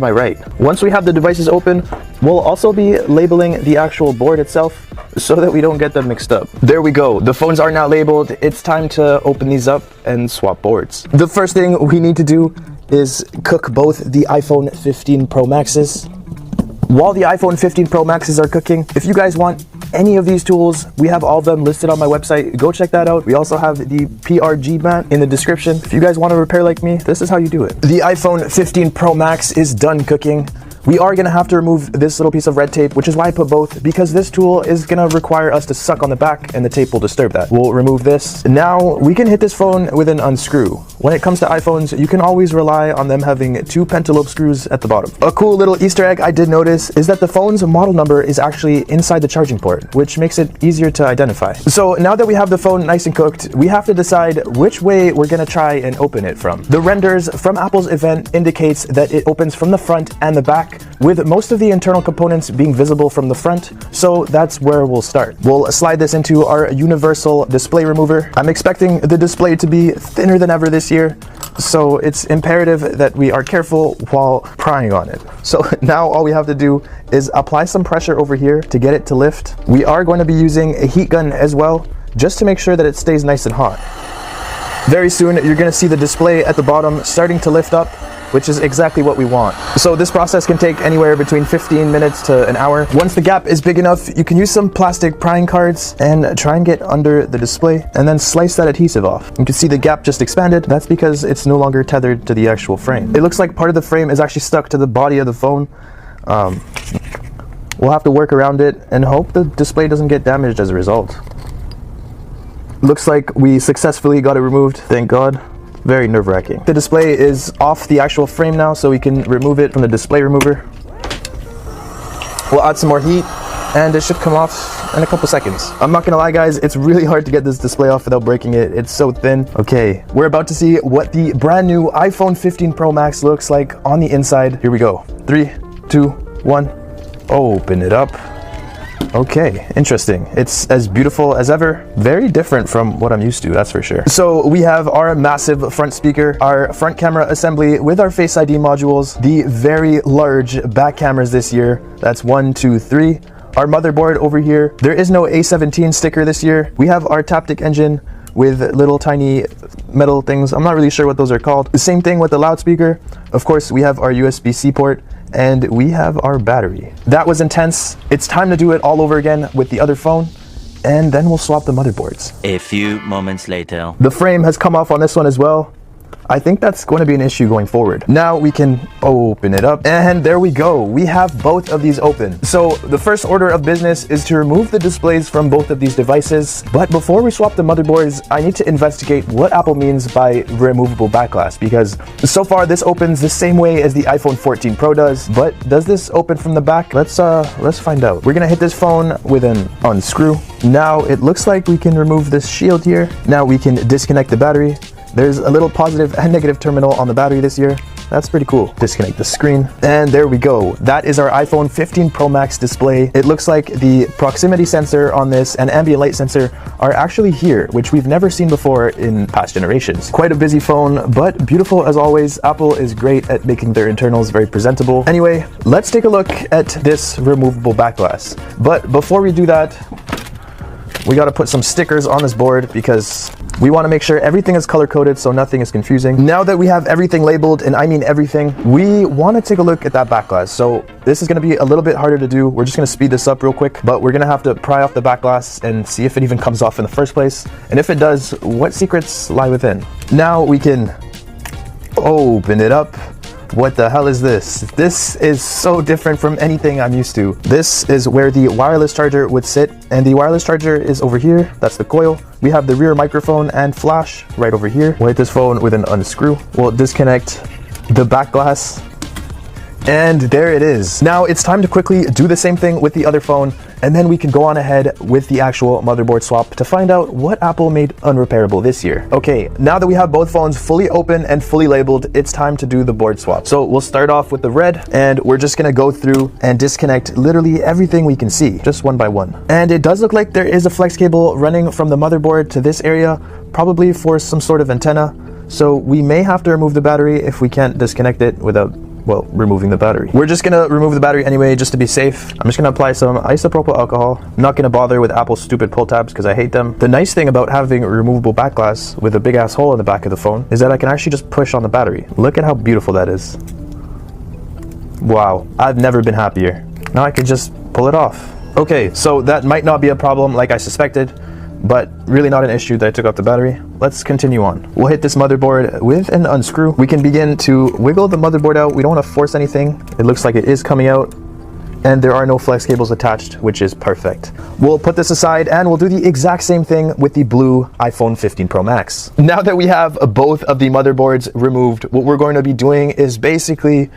my right. Once we have the devices open, we'll also be labeling the actual board itself so that we don't get them mixed up. There we go. The phones are now labeled. It's time to open these up and swap boards. The first thing we need to do is cook both the iPhone 15 Pro Maxes. While the iPhone 15 Pro Maxes are cooking, if you guys want any of these tools, we have all of them listed on my website. Go check that out. We also have the PRG mat in the description. If you guys want to repair like me, this is how you do it. The iPhone 15 Pro Max is done cooking. We are going to have to remove this little piece of red tape, which is why I put both, because this tool is going to require us to suck on the back and the tape will disturb that. We'll remove this. Now we can hit this phone with an unscrew. When it comes to iPhones, you can always rely on them having 2 pentalobe screws at the bottom. A cool little Easter egg I did notice is that the phone's model number is actually inside the charging port, which makes it easier to identify. So now that we have the phone nice and cooked, we have to decide which way we're going to try and open it from. The renders from Apple's event indicates that it opens from the front and the back, with most of the internal components being visible from the front, so that's where we'll start. We'll slide this into our universal display remover. I'm expecting the display to be thinner than ever this year, so it's imperative that we are careful while prying on it. So now all we have to do is apply some pressure over here to get it to lift. We are going to be using a heat gun as well, just to make sure that it stays nice and hot. Very soon you're going to see the display at the bottom starting to lift up, which is exactly what we want. So this process can take anywhere between 15 minutes to an hour. Once the gap is big enough, you can use some plastic prying cards and try and get under the display and then slice that adhesive off. You can see the gap just expanded. That's because it's no longer tethered to the actual frame. It looks like part of the frame is actually stuck to the body of the phone. We'll have to work around it and hope the display doesn't get damaged as a result. Looks like we successfully got it removed, thank God. Very nerve-wracking. The display is off the actual frame now, so we can remove it from the display remover. We'll add some more heat, and it should come off in a couple seconds. I'm not gonna lie guys, it's really hard to get this display off without breaking it. It's so thin. Okay, we're about to see what the brand new iPhone 15 Pro Max looks like on the inside. Here we go. 3, 2, 1. Open it up. Okay, interesting. It's as beautiful as ever. Very different from what I'm used to, that's for sure. So we have our massive front speaker, our front camera assembly with our Face ID modules, the very large back cameras this year. That's 1, 2, 3. Our motherboard over here. There is no A17 sticker this year. We have our Taptic engine with little tiny metal things. I'm not really sure what those are called. The same thing with the loudspeaker. Of course, we have our USB-C port, and we have our battery. That was intense. It's time to do it all over again with the other phone, and then we'll swap the motherboards. A few moments later. The frame has come off on this one as well. I think that's going to be an issue going forward. Now we can open it up, and there we go. We have both of these open. So the first order of business is to remove the displays from both of these devices. But before we swap the motherboards, I need to investigate what Apple means by removable back glass, because so far this opens the same way as the iPhone 14 Pro does. But does this open from the back? Let's find out. We're gonna hit this phone with an unscrew. Now it looks like we can remove this shield here. Now we can disconnect the battery. There's a little positive and negative terminal on the battery this year. That's pretty cool. Disconnect the screen. And there we go. That is our iPhone 15 Pro Max display. It looks like the proximity sensor on this and ambient light sensor are actually here, which we've never seen before in past generations. Quite a busy phone, but beautiful as always. Apple is great at making their internals very presentable. Anyway, let's take a look at this removable back glass. But before we do that, we got to put some stickers on this board because we want to make sure everything is color-coded so nothing is confusing. Now that we have everything labeled, and I mean everything, we want to take a look at that back glass. So this is going to be a little bit harder to do. We're just going to speed this up real quick, but we're going to have to pry off the back glass and see if it even comes off in the first place. And if it does, what secrets lie within? Now we can open it up. What the hell is this? This is so different from anything I'm used to. This is where the wireless charger would sit, and the wireless charger is over here. That's the coil. We have the rear microphone and flash right over here. We'll hit this phone with an unscrew. We'll disconnect the back glass, and there it is. Now it's time to quickly do the same thing with the other phone, and then we can go on ahead with the actual motherboard swap to find out what Apple made unrepairable this year. Okay, now that we have both phones fully open and fully labeled, it's time to do the board swap. So we'll start off with the red, and we're just gonna go through and disconnect literally everything we can see, just one by one. And it does look like there is a flex cable running from the motherboard to this area, probably for some sort of antenna. So we may have to remove the battery if we can't disconnect it without well, removing the battery. We're just gonna remove the battery anyway, just to be safe. I'm just gonna apply some isopropyl alcohol. I'm not gonna bother with Apple's stupid pull tabs because I hate them. The nice thing about having a removable back glass with a big ass hole in the back of the phone is that I can actually just push on the battery. Look at how beautiful that is. Wow, I've never been happier. Now I can just pull it off. Okay, so that might not be a problem like I suspected, but really not an issue that I took off the battery. Let's continue on. We'll hit this motherboard with an unscrew. We can begin to wiggle the motherboard out. We don't want to force anything. It looks like it is coming out, and there are no flex cables attached, which is perfect. We'll put this aside and we'll do the exact same thing with the blue iPhone 15 Pro Max. Now that we have both of the motherboards removed, what we're going to be doing is basically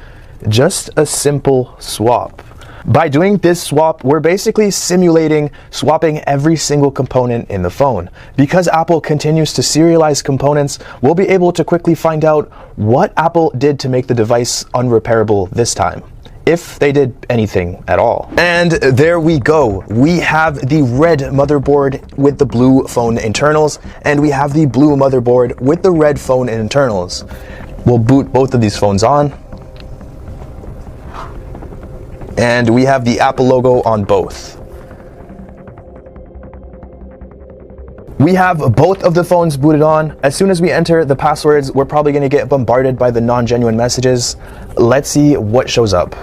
just a simple swap. By doing this swap, we're basically simulating swapping every single component in the phone. Because Apple continues to serialize components, we'll be able to quickly find out what Apple did to make the device unrepairable this time, if they did anything at all. And there we go. We have the red motherboard with the blue phone internals, and we have the blue motherboard with the red phone internals. We'll boot both of these phones on, and we have the Apple logo on both. We have both of the phones booted on. As soon as we enter the passwords, we're probably gonna get bombarded by the non-genuine messages. Let's see what shows up.